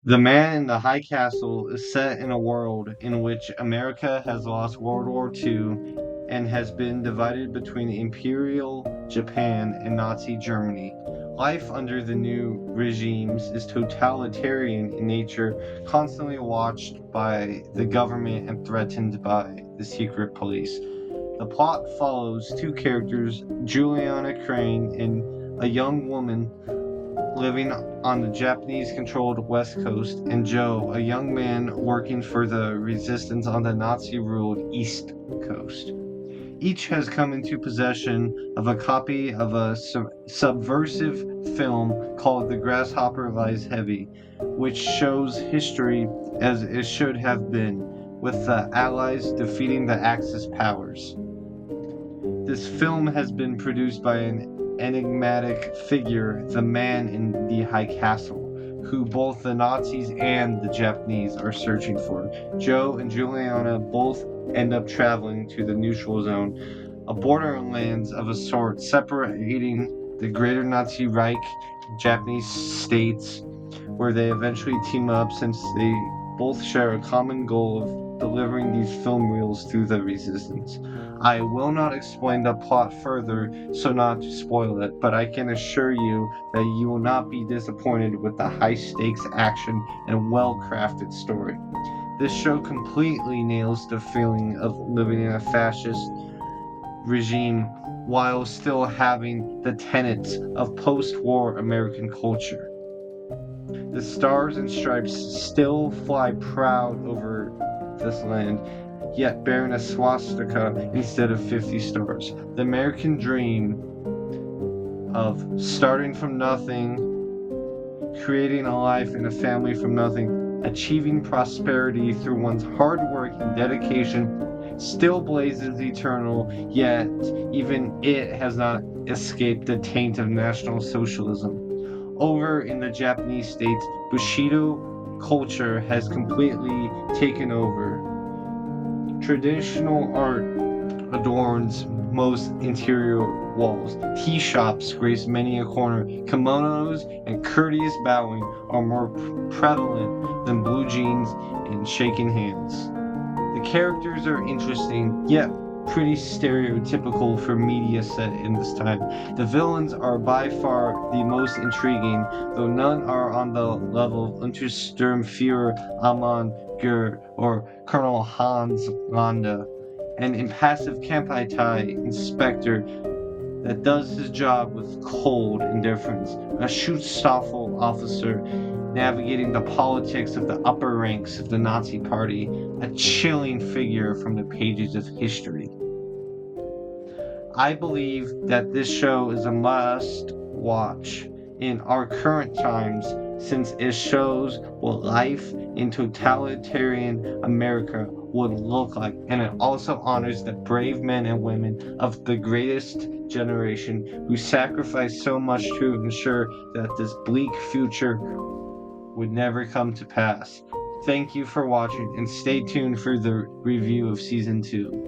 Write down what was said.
The Man in the High Castle is set in a world in which America has lost World War II and has been divided between Imperial Japan and Nazi Germany. Life under the new regimes is totalitarian in nature, constantly watched by the government and threatened by the secret police. The plot follows two characters, Juliana Crane and a young woman living on the Japanese controlled West Coast, and Joe, a young man working for the resistance on the Nazi ruled East Coast. Each has come into possession of a copy of a subversive film called The Grasshopper Lies Heavy, which shows history as it should have been, with the Allies defeating the Axis powers. This film has been produced by an enigmatic figure, the Man in the High Castle, who both the Nazis and the Japanese are searching for. Joe and Juliana both end up traveling to the neutral zone, a borderlands of a sort separating the greater Nazi Reich, Japanese states, where they eventually team up since they both share a common goal of delivering these film reels through the resistance. I will not explain the plot further so not to spoil it, but I can assure you that you will not be disappointed with the high stakes action and well crafted story. This show completely nails the feeling of living in a fascist regime while still having the tenets of post war American culture. The stars and stripes still fly proud over this land, yet bearing a swastika instead of 50 stars. The American dream of starting from nothing, creating a life and a family from nothing, achieving prosperity through one's hard work and dedication still blazes eternal, yet even it has not escaped the taint of National Socialism. Over in the Japanese states, Bushido culture has completely taken over. Traditional art adorns most interior walls. Tea shops grace many a corner. Kimonos and courteous bowing are more prevalent than blue jeans and shaking hands. The characters are interesting, yet pretty stereotypical for media set in this time. The villains are by far the most intriguing, though none are on the level of Untersturmführer Amon Gur or Colonel Hans Landa, an impassive Kempeitai inspector that does his job with cold indifference, a Schutzstaffel officer navigating the politics of the upper ranks of the Nazi Party, a chilling figure from the pages of history. I believe that this show is a must watch in our current times since it shows what life in totalitarian America would look like, and it also honors the brave men and women of the greatest generation who sacrificed so much to ensure that this bleak future would never come to pass. Thank you for watching and stay tuned for the review of season 2.